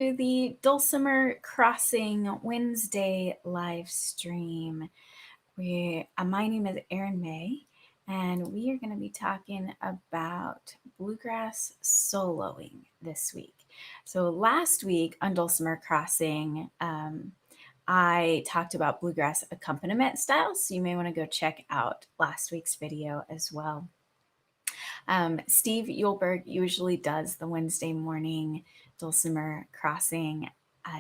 To the Dulcimer Crossing Wednesday live stream. My name is Erin May, and we are going to be talking about bluegrass soloing this week. So last week on Dulcimer Crossing, I talked about bluegrass accompaniment styles, so you may want to go check out last week's video as well. Steve Yulberg usually does the Wednesday morning Dulcimer Crossing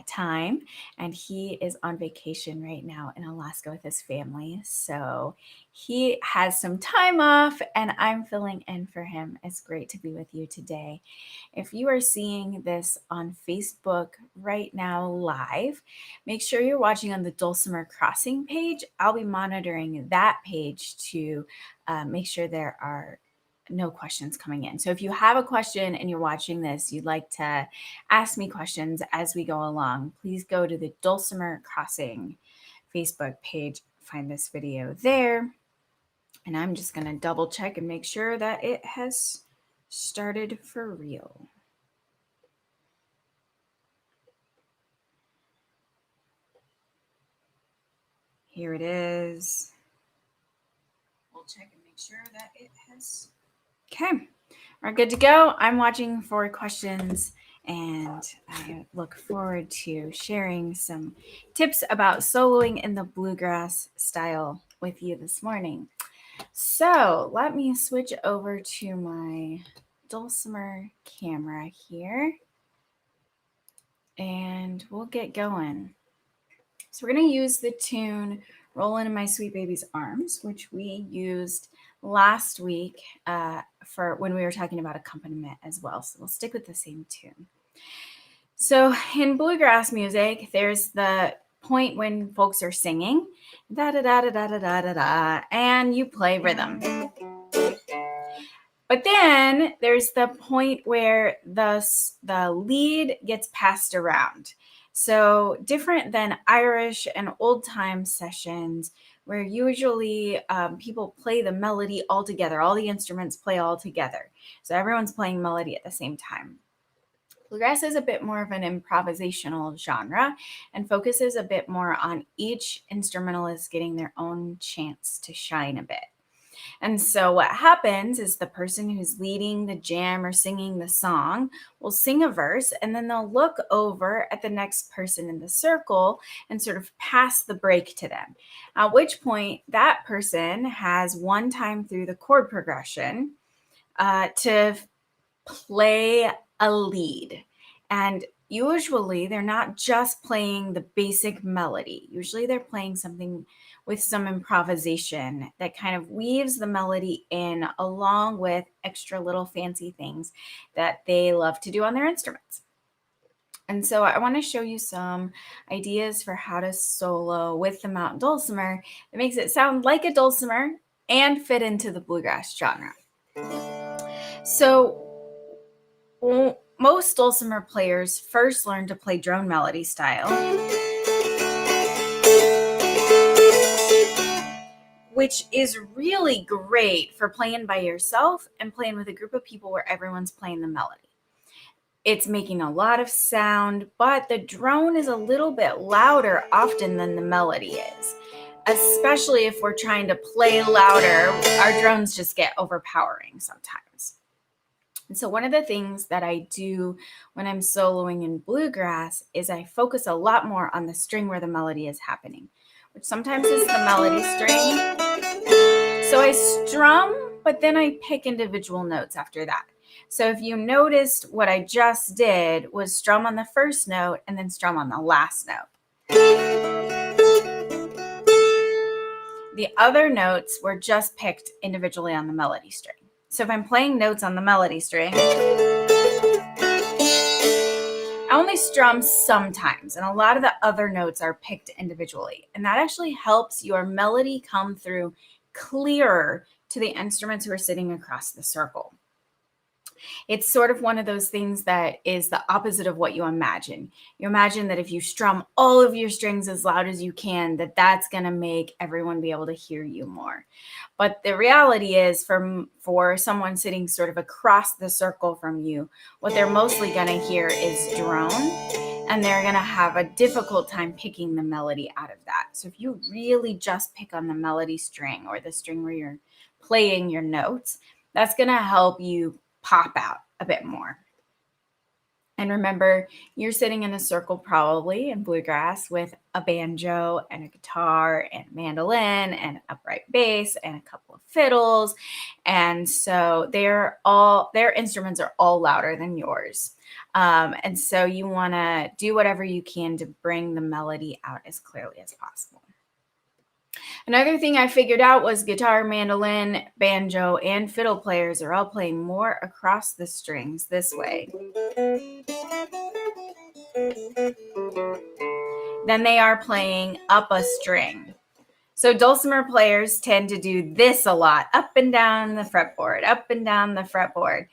time, and he is on vacation right now in Alaska with his family. So he has some time off, and I'm filling in for him. It's great to be with you today. If you are seeing this on Facebook right now live, make sure you're watching on the Dulcimer Crossing page. I'll be monitoring that page to make sure there are no questions coming in. So if you have a question and you're watching this, you'd like to ask me questions as we go along, please go to the Dulcimer Crossing Facebook page, find this video there. And I'm just going to double check and make sure that it has started for real. Here it is. We'll check and make sure that it has. Okay, we're good to go. I'm watching for questions, and I look forward to sharing some tips about soloing in the bluegrass style with you this morning. So let me switch over to my Dulcimer camera here, and we'll get going. So we're going to use the tune Rollin' in My Sweet Baby's Arms, which we used last week for when we were talking about accompaniment as well. So we'll stick with the same tune. So in bluegrass music, there's the point when folks are singing, da da da da da da da da, and you play rhythm. But then there's the point where the lead gets passed around. So different than Irish and old time sessions, where usually people play the melody all together. All the instruments play all together. So everyone's playing melody at the same time. Bluegrass is a bit more of an improvisational genre and focuses a bit more on each instrumentalist getting their own chance to shine a bit. And so what happens is the person who's leading the jam or singing the song will sing a verse, and then they'll look over at the next person in the circle and sort of pass the break to them. At which point that person has one time through the chord progression to play a lead. And usually they're not just playing the basic melody. Usually they're playing something with some improvisation that kind of weaves the melody in along with extra little fancy things that they love to do on their instruments. And so I want to show you some ideas for how to solo with the mountain dulcimer that makes it sound like a dulcimer and fit into the bluegrass genre. So most dulcimer players first learn to play drone melody style, which is really great for playing by yourself and playing with a group of people where everyone's playing the melody. It's making a lot of sound, but the drone is a little bit louder often than the melody is. Especially if we're trying to play louder, our drones just get overpowering sometimes. And so one of the things that I do when I'm soloing in bluegrass is I focus a lot more on the string where the melody is happening, which sometimes is the melody string. So I strum, but then I pick individual notes after that. So if you noticed, what I just did was strum on the first note and then strum on the last note. The other notes were just picked individually on the melody string. So if I'm playing notes on the melody string, I only strum sometimes, and a lot of the other notes are picked individually. And that actually helps your melody come through clearer to the instruments who are sitting across the circle. It's sort of one of those things that is the opposite of what you imagine. You imagine that if you strum all of your strings as loud as you can, that's going to make everyone be able to hear you more. But the reality is for someone sitting sort of across the circle from you, what they're mostly going to hear is drone. and they're going to have a difficult time picking the melody out of that. So if you really just pick on the melody string or the string where you're playing your notes, that's going to help you pop out a bit more. And remember, you're sitting in a circle probably in bluegrass with a banjo and a guitar and a mandolin and an upright bass and a couple of fiddles. And so their instruments are all louder than yours. And so you want to do whatever you can to bring the melody out as clearly as possible. Another thing I figured out was guitar, mandolin, banjo, and fiddle players are all playing more across the strings this way than they are playing up a string. So dulcimer players tend to do this a lot, up and down the fretboard, up and down the fretboard.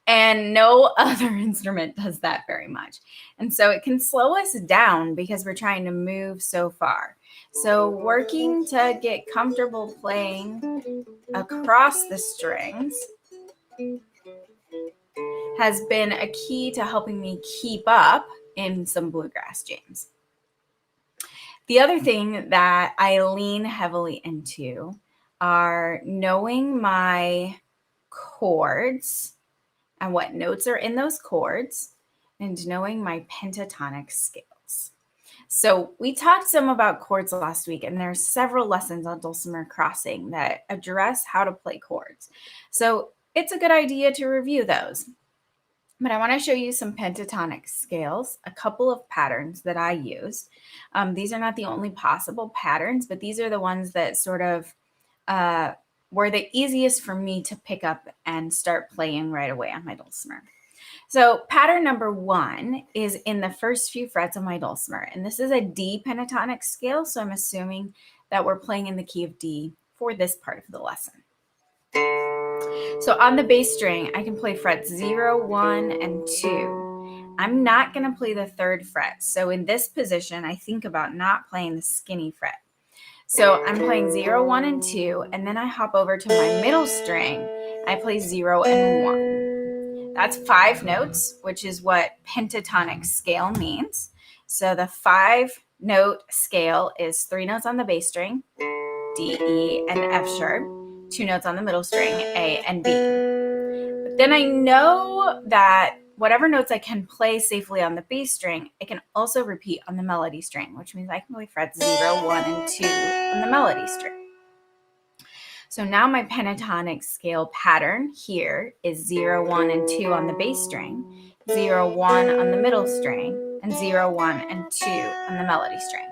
And no other instrument does that very much. And so it can slow us down because we're trying to move so far. So working to get comfortable playing across the strings has been a key to helping me keep up in some bluegrass jams. The other thing that I lean heavily into are knowing my chords and what notes are in those chords, and knowing my pentatonic scales. So we talked some about chords last week, and there's several lessons on dulcimer crossing that address how to play chords. So it's a good idea to review those. But I want to show you some pentatonic scales, a couple of patterns that I use. These are not the only possible patterns, but these are the ones that sort of were the easiest for me to pick up and start playing right away on my dulcimer. So pattern number 1 is in the first few frets of my dulcimer, and this is a D pentatonic scale, so I'm assuming that we're playing in the key of D for this part of the lesson. So on the bass string, I can play frets 0, 1, and 2. I'm not going to play the 3rd fret, so in this position, I think about not playing the skinny fret. So I'm playing 0, 1, and 2, and then I hop over to my middle string. I play 0 and 1. That's 5 notes, which is what pentatonic scale means. So the 5-note scale is 3 notes on the bass string, D, E, and F sharp, 2 notes on the middle string, A and B. But then I know that whatever notes I can play safely on the bass string, I can also repeat on the melody string, which means I can play frets 0, 1, and 2 on the melody string. So now my pentatonic scale pattern here is 0, 1, and 2 on the bass string, 0, 1 on the middle string, and 0, 1, and 2 on the melody string.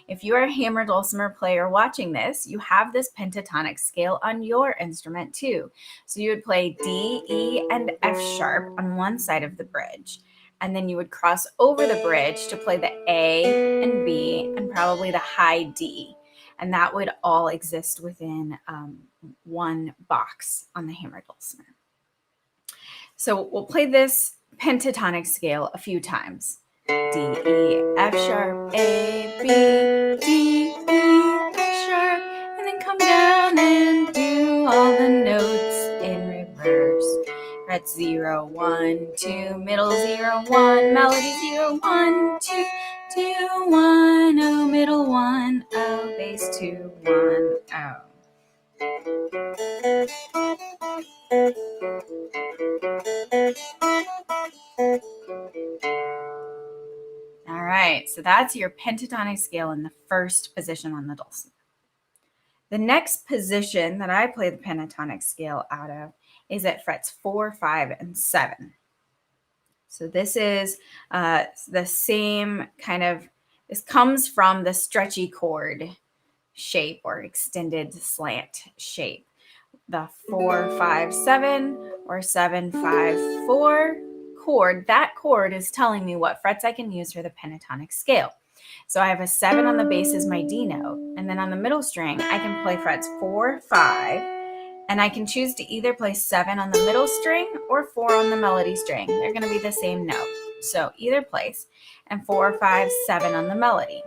If you are a hammer dulcimer player watching this, you have this pentatonic scale on your instrument too. So you would play D, E, and F sharp on one side of the bridge, and then you would cross over the bridge to play the A and B and probably the high D. And that would all exist within one box on the hammer dulcimer. So we'll play this pentatonic scale a few times. D, E, F sharp, A, B, D, E, F sharp, and then come down and do all the notes in reverse. Frets 0, 1, 2, middle 0, 1, melody 0, 1, 2, 2, 1, oh, middle 1, oh, bass 2, 1, oh. All right, so that's your pentatonic scale in the first position on the dulcimer. The next position that I play the pentatonic scale out of is at frets 4, 5, and 7. So this is the same kind of, this comes from the stretchy chord shape or extended slant shape. The 4, 5, 7 or 7, 5, 4 chord, that chord is telling me what frets I can use for the pentatonic scale. So I have a 7 on the bass as my D note, and then on the middle string, I can play frets 4, 5, and I can choose to either play 7 on the middle string or 4 on the melody string. They're going to be the same note. So either place, and 4, 5, 7 on the melody.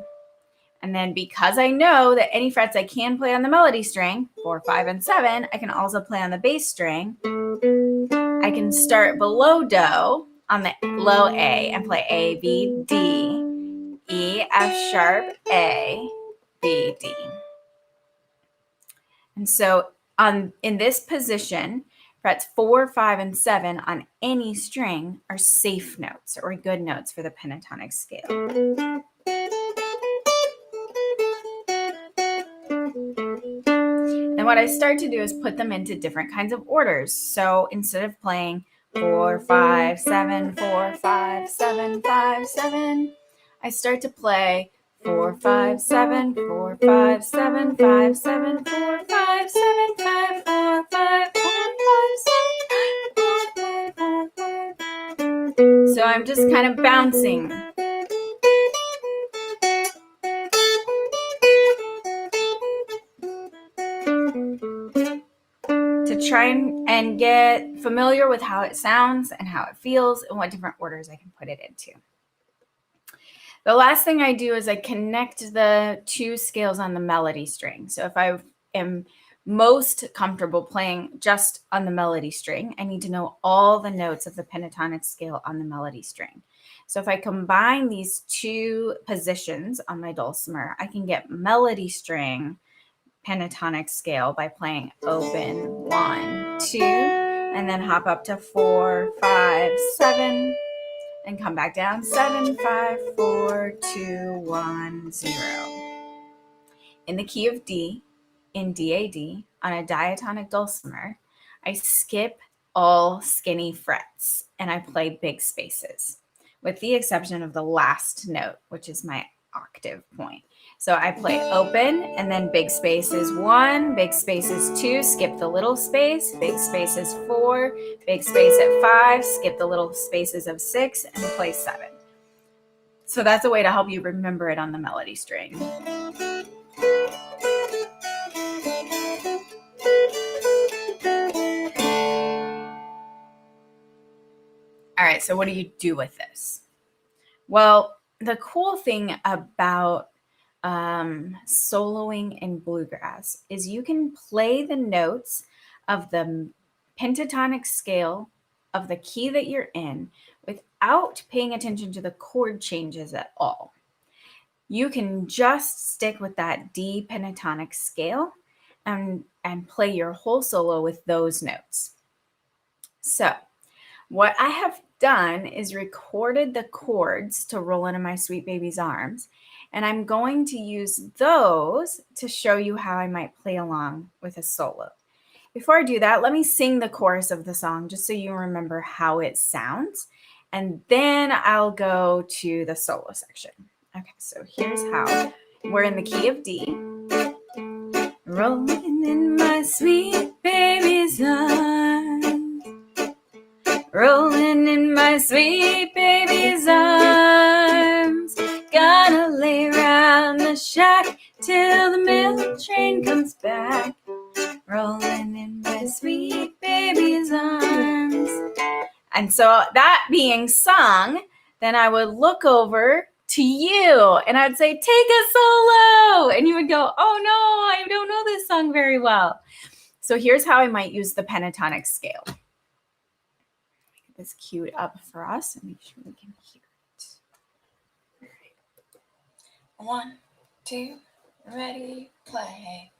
And then because I know that any frets I can play on the melody string, 4, 5, and 7, I can also play on the bass string. I can start below Do on the low A and play A, B, D, E, F sharp, A, B, D. And so in this position, frets 4, 5, and 7 on any string are safe notes or good notes for the pentatonic scale. And what I start to do is put them into different kinds of orders. So instead of playing 4, 5, 7, 4, 5, 7, 5, 7, I start to play 4, 5, 7, 4, 5, 7, 5, 7, 4, 5, 7, 5, 4, 5, 4, 5, 7, 5, 4, 5. So I'm just kind of bouncing. To try and get familiar with how it sounds and how it feels and what different orders I can put it into. The last thing I do is I connect the two scales on the melody string. So if I am most comfortable playing just on the melody string, I need to know all the notes of the pentatonic scale on the melody string. So if I combine these two positions on my dulcimer, I can get melody string pentatonic scale by playing open 1, 2, and then hop up to 4, 5, 7, and come back down 7, 5, 4, 2, 1, 0. In the key of D, in DAD, on a diatonic dulcimer, I skip all skinny frets and I play big spaces, with the exception of the last note, which is my octave point. So I play open and then big space is 1, big space is 2, skip the little space, big space is 4, big space at 5, skip the little spaces of 6, and play 7. So that's a way to help you remember it on the melody string. All right, so what do you do with this? Well, the cool thing about soloing in bluegrass is you can play the notes of the pentatonic scale of the key that you're in without paying attention to the chord changes at all. You can just stick with that D pentatonic scale and play your whole solo with those notes. So what I have done is recorded the chords to Roll Into My Sweet Baby's Arms, and I'm going to use those to show you how I might play along with a solo. Before I do that, let me sing the chorus of the song just so you remember how it sounds, and then I'll go to the solo section. Okay, so here's how. We're in the key of D. Rolling in my sweet baby's arms, rolling in my sweet baby's arms, gonna lay round the shack till the mail train comes back, rolling in my sweet baby's arms. And so that being sung, then I would look over to you and I'd say, take a solo. And you would go, oh no, I don't know this song very well. So here's how I might use the pentatonic scale. Get this queued up for us and make sure we can hear it. All right. 1, 2, ready, play.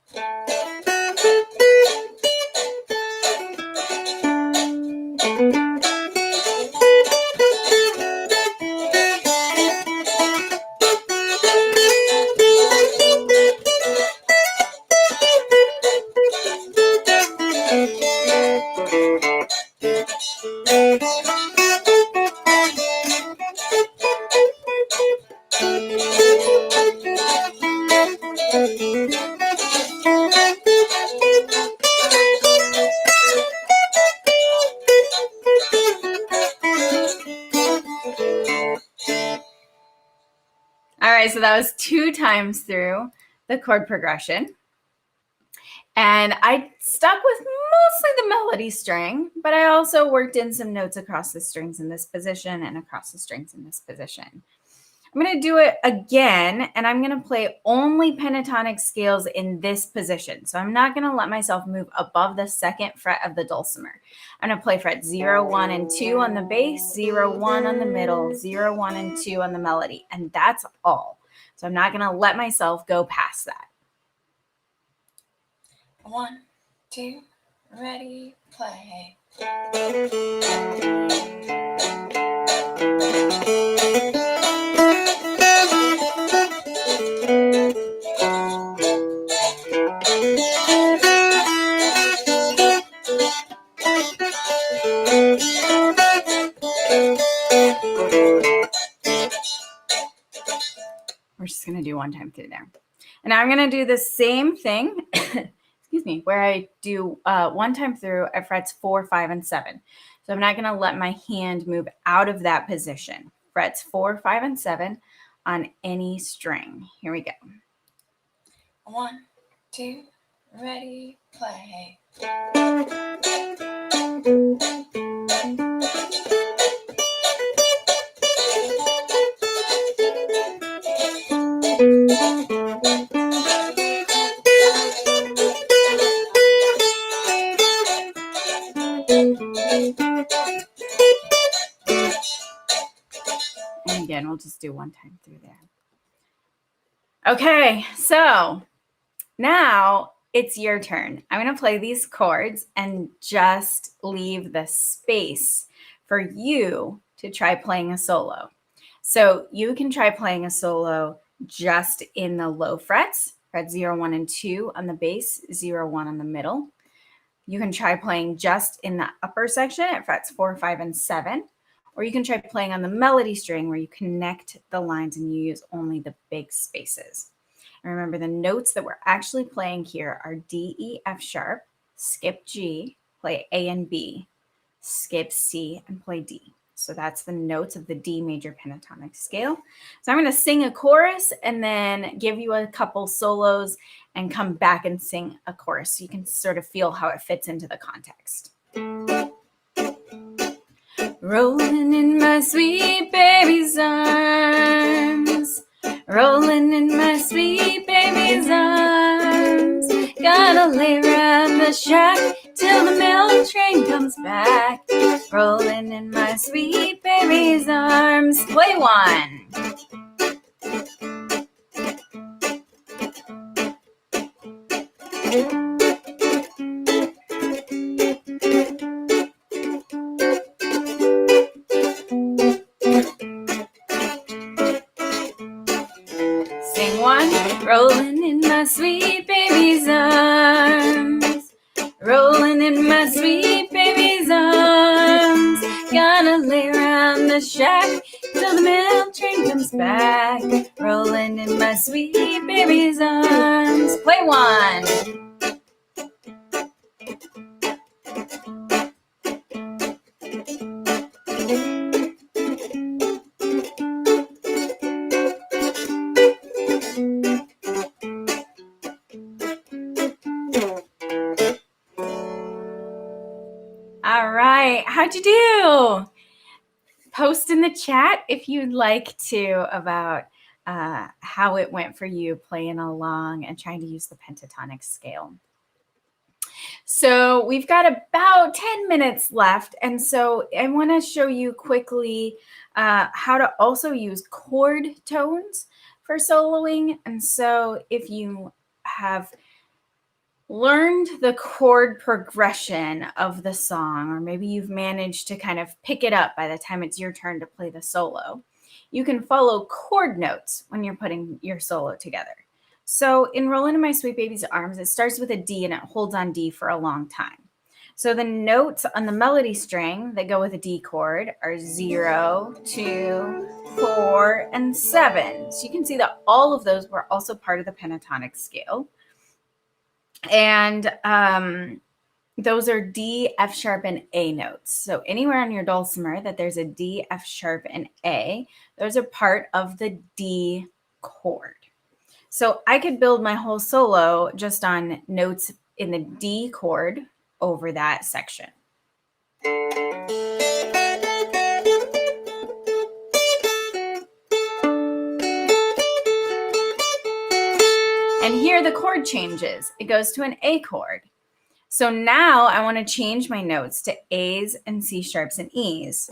All right, so that was 2 times through the chord progression. And I stuck with mostly the melody string, but I also worked in some notes across the strings in this position and across the strings in this position. I'm going to do it again, and I'm going to play only pentatonic scales in this position. So I'm not going to let myself move above the second fret of the dulcimer. I'm going to play fret 0, 1, and 2 on the bass, 0, 1 on the middle, 0, 1, and 2 on the melody, and that's all. So I'm not going to let myself go past that. 1, 2, ready, play. We're just going to do one time through there. And I'm going to do the same thing, excuse me, where I do one time through at frets 4, 5, and 7. So I'm not going to let my hand move out of that position. Frets 4, 5, and 7 on any string. Here we go. 1, 2, ready, play. And again, we'll just do one time through there. Okay, so now it's your turn. I'm going to play these chords and just leave the space for you to try playing a solo. So you can try playing a solo just in the low frets, fret 0, 1, and 2 on the bass, 0, 1 on the middle. You can try playing just in the upper section at frets 4, 5, and 7. Or you can try playing on the melody string where you connect the lines and you use only the big spaces. And remember, the notes that we're actually playing here are D, E, F sharp, skip G, play A and B, skip C, and play D. So that's the notes of the D major pentatonic scale. So I'm going to sing a chorus and then give you a couple solos and come back and sing a chorus so you can sort of feel how it fits into the context. Rolling in my sweet baby's arms, rolling in my sweet baby's arms, gotta lay around the shack till the mail train comes back, rolling in my sweet baby's arms. Play one. Sing one. Rolling in my sweet baby's arms, rolling in my sweet baby's arms, gonna lay around the shack till the mail train comes back, rolling in my sweet baby's arms. Play one. All right, how'd you do? Post in the chat if you'd like to about how it went for you playing along and trying to use the pentatonic scale. So we've got about 10 minutes left. And so I want to show you quickly how to also use chord tones for soloing. And so if you have learned the chord progression of the song, or maybe you've managed to kind of pick it up by the time it's your turn to play the solo, you can follow chord notes when you're putting your solo together. So in Rollin' in My Sweet Baby's Arms, it starts with a D and it holds on D for a long time. So the notes on the melody string that go with a D chord are 0, 2, 4, and 7. So you can see that all of those were also part of the pentatonic scale. And those are D, F sharp, and A notes. So anywhere on your dulcimer that there's a D, F sharp, and A, those are part of the D chord. So I could build my whole solo just on notes in the D chord over that section. And here the chord changes. It goes to an A chord. So now I want to change my notes to A's and C sharps and E's.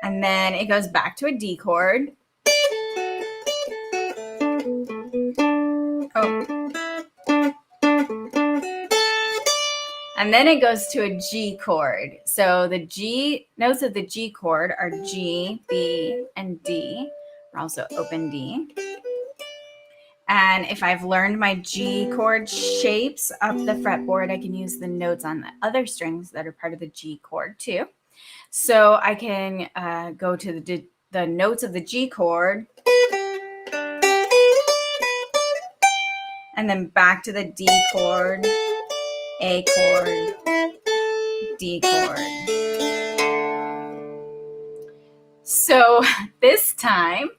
And then it goes back to a D chord. Oh. And then it goes to a G chord. So the G notes of the G chord are G, B, and D. We're also open D. And if I've learned my G chord shapes up the fretboard, I can use the notes on the other strings that are part of the G chord too. So I can go to the notes of the G chord, and then back to the D chord, A chord, D chord. So this time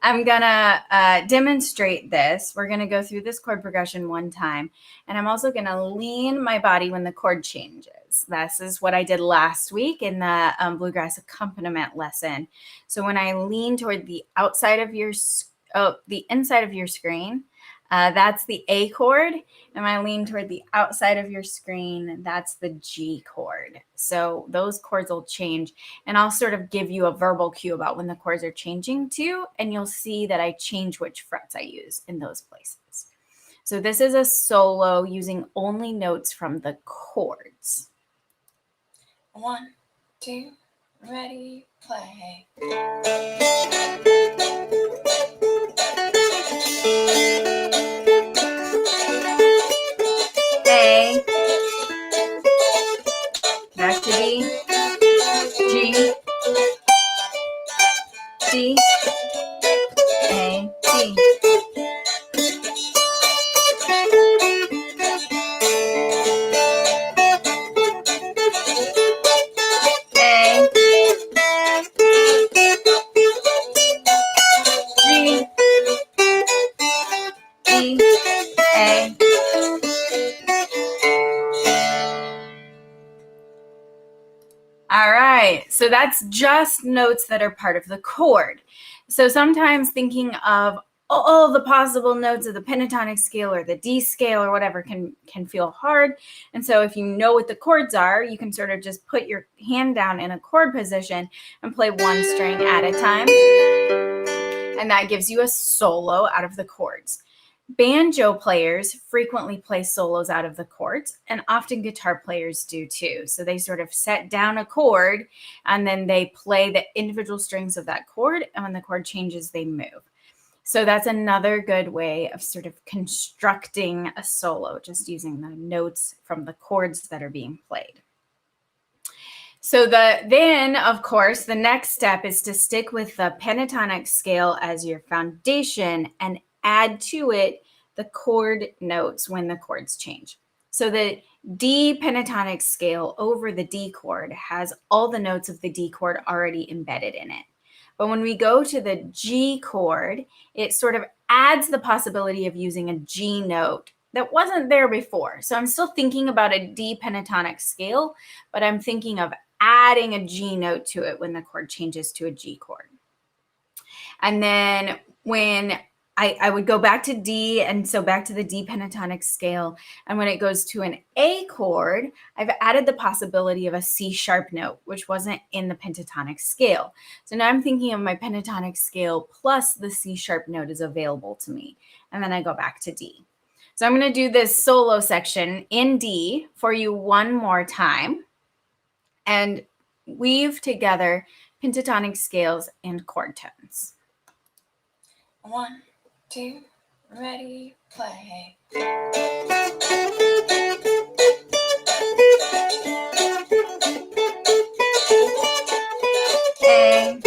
I'm gonna demonstrate this. We're gonna go through this chord progression one time, and I'm also gonna lean my body when the chord changes. This is what I did last week in the bluegrass accompaniment lesson. So when I lean toward the outside of the inside of your screen, that's the A chord. And when I lean toward the outside of your screen, that's the G chord. So those chords will change, and I'll sort of give you a verbal cue about when the chords are changing too, and you'll see that I change which frets I use in those places. So this is a solo using only notes from the chords. 1, 2, ready, play. A, back to D, G, D, A, D. A, G, D, A. All right, so that's just notes that are part of the chord. So sometimes thinking of all the possible notes of the pentatonic scale or the D scale or whatever can feel hard. And so if you know what the chords are, you can sort of just put your hand down in a chord position and play one string at a time. And that gives you a solo out of the chords. Banjo players frequently play solos out of the chords, and often guitar players do too. So they sort of set down a chord, and then they play the individual strings of that chord, and when the chord changes, they move. So that's another good way of sort of constructing a solo, just using the notes from the chords that are being played. So then, of course, the next step is to stick with the pentatonic scale as your foundation and add to it the chord notes when the chords change. So the D pentatonic scale over the D chord has all the notes of the D chord already embedded in it. But when we go to the G chord, it sort of adds the possibility of using a G note that wasn't there before. So I'm still thinking about a D pentatonic scale, but I'm thinking of adding a G note to it when the chord changes to a G chord. And then when I would go back to D, and so back to the D pentatonic scale. And when it goes to an A chord, I've added the possibility of a C sharp note, which wasn't in the pentatonic scale. So now I'm thinking of my pentatonic scale plus the C sharp note is available to me. And then I go back to D. So I'm going to do this solo section in D for you one more time and weave together pentatonic scales and chord tones. 1, 2, ready, play. A,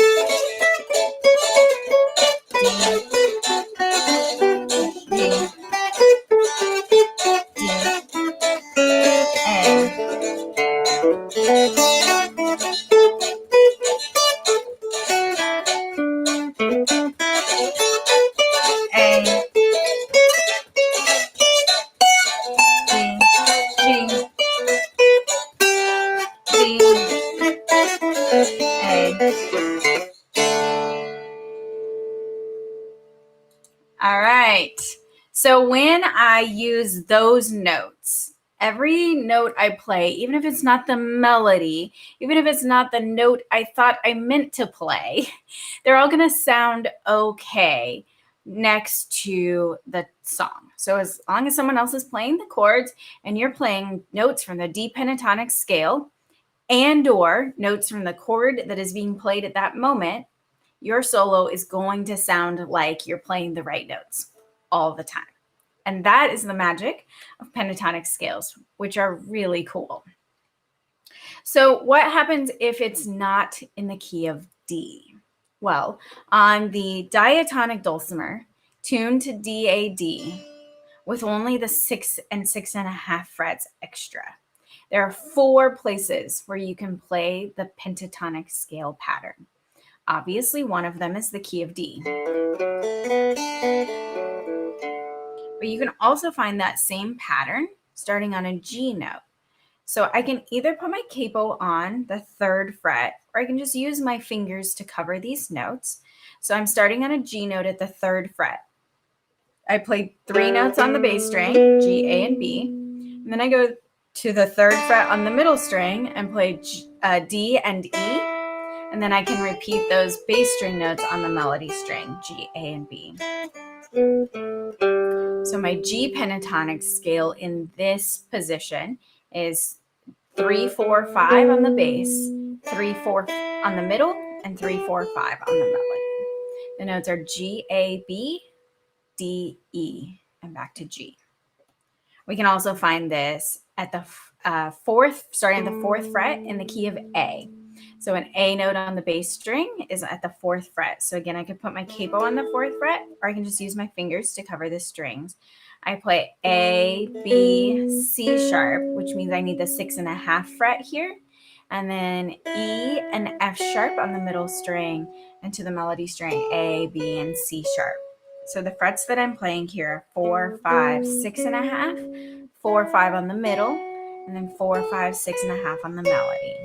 So when I use those notes, every note I play, even if it's not the melody, even if it's not the note I thought I meant to play, they're all going to sound okay next to the song. So as long as someone else is playing the chords and you're playing notes from the D pentatonic scale and or notes from the chord that is being played at that moment, your solo is going to sound like you're playing the right notes all the time. And that is the magic of pentatonic scales, which are really cool. So what happens if it's not in the key of D? Well, on the diatonic dulcimer, tuned to DAD, with only the 6 and 6.5 frets extra, there are 4 places where you can play the pentatonic scale pattern. Obviously, one of them is the key of D. But you can also find that same pattern starting on a G note. So I can either put my capo on the 3rd fret, or I can just use my fingers to cover these notes. So I'm starting on a G note at the 3rd fret. I play 3 notes on the bass string, G, A, and B. And then I go to the 3rd fret on the middle string and play D and E. And then I can repeat those bass string notes on the melody string, G, A, and B. So my G pentatonic scale in this position is 3, 4, 5 on the bass, 3, 4 on the middle, and 3, 4, 5 on the melody. The notes are G, A, B, D, E, and back to G. We can also find this at the 4th, starting at the 4th fret in the key of A. So an A note on the bass string is at the 4th fret. So again, I could put my capo on the 4th fret, or I can just use my fingers to cover the strings. I play A, B, C sharp, which means I need the 6.5 fret here, and then E and F sharp on the middle string, and to the melody string, A, B, and C sharp. So the frets that I'm playing here are 4, 5, 6.5, 4, 5 on the middle, and then 4, 5, 6.5 on the melody.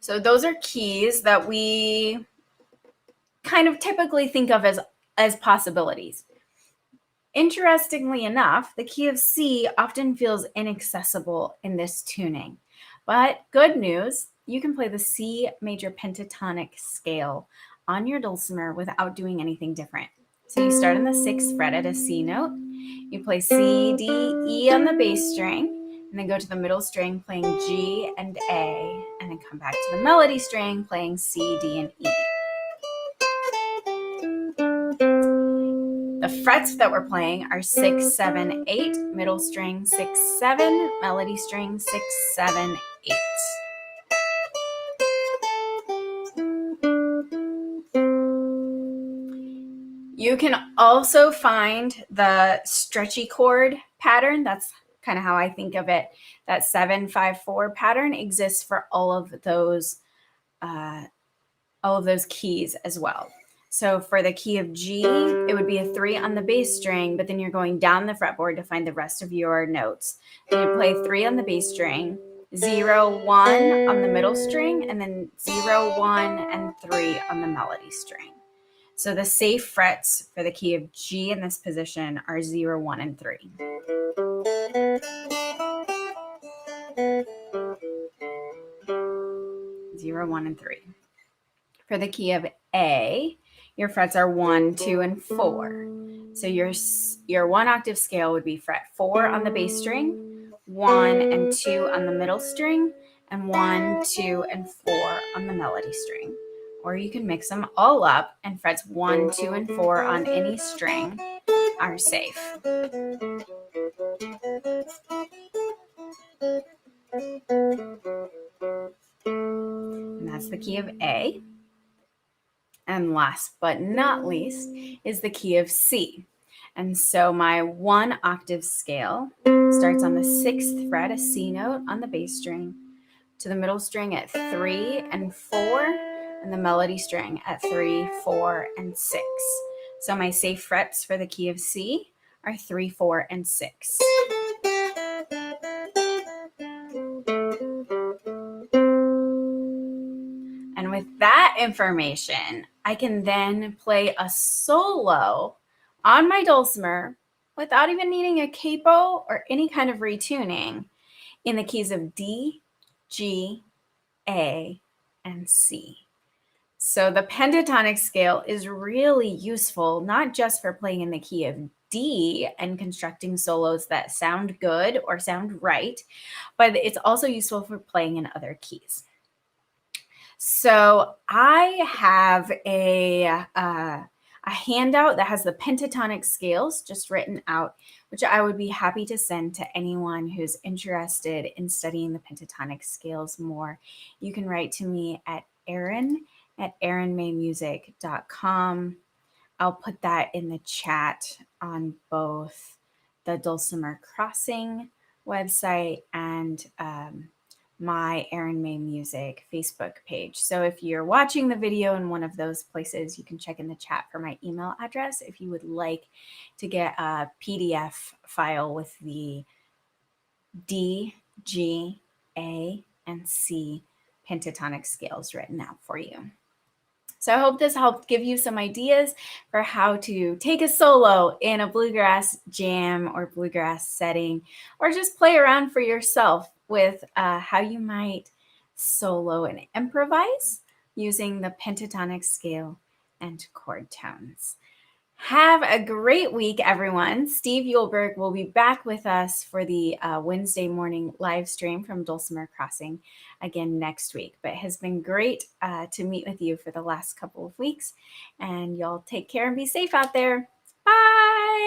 So those are keys that we kind of typically think of as possibilities. Interestingly enough, the key of C often feels inaccessible in this tuning. But good news, you can play the C major pentatonic scale on your dulcimer without doing anything different. So you start on the 6th fret at a C note, you play C, D, E on the bass string, and then go to the middle string playing G and A, and then come back to the melody string playing C, D, and E. The frets that we're playing are 6, 7, 8, middle string 6, 7, melody string 6, 7, 8. You can also find the stretchy chord pattern. That's kind of how I think of it. That 7-5-4 pattern exists for all of those keys as well. So for the key of G, it would be a 3 on the bass string, but then you're going down the fretboard to find the rest of your notes. Then you play 3 on the bass string, 0, 1 on the middle string, and then 0, 1, and 3 on the melody string. So the safe frets for the key of G in this position are 0, 1, and 3. 0, 1, and 3. For the key of A, your frets are 1, 2, and 4. So your 1 octave scale would be fret 4 on the bass string, 1 and 2 on the middle string, and 1, 2, and 4 on the melody string. Or you can mix them all up, and frets 1, 2, and 4 on any string are safe. And that's the key of A. And last but not least is the key of C. And so my 1 octave scale starts on the 6th fret, a C note on the bass string, to the middle string at 3 and 4, and the melody string at 3, 4, and 6. So my safe frets for the key of C are 3, 4, and 6. And with that information, I can then play a solo on my dulcimer without even needing a capo or any kind of retuning in the keys of D, G, A, and C. So the pentatonic scale is really useful, not just for playing in the key of D and constructing solos that sound good or sound right, but it's also useful for playing in other keys. So I have a handout that has the pentatonic scales just written out, which I would be happy to send to anyone who's interested in studying the pentatonic scales more. You can write to me at erin@erinmaymusic.com. I'll put that in the chat on both the Dulcimer Crossing website and my Erin May Music Facebook page. So if you're watching the video in one of those places, you can check in the chat for my email address if you would like to get a PDF file with the D, G, A, and C pentatonic scales written out for you. So I hope this helped give you some ideas for how to take a solo in a bluegrass jam or bluegrass setting, or just play around for yourself with how you might solo and improvise using the pentatonic scale and chord tones. Have a great week, everyone. Steve Yulberg will be back with us for the Wednesday morning live stream from Dulcimer Crossing again next week. But it has been great to meet with you for the last couple of weeks. And y'all take care and be safe out there.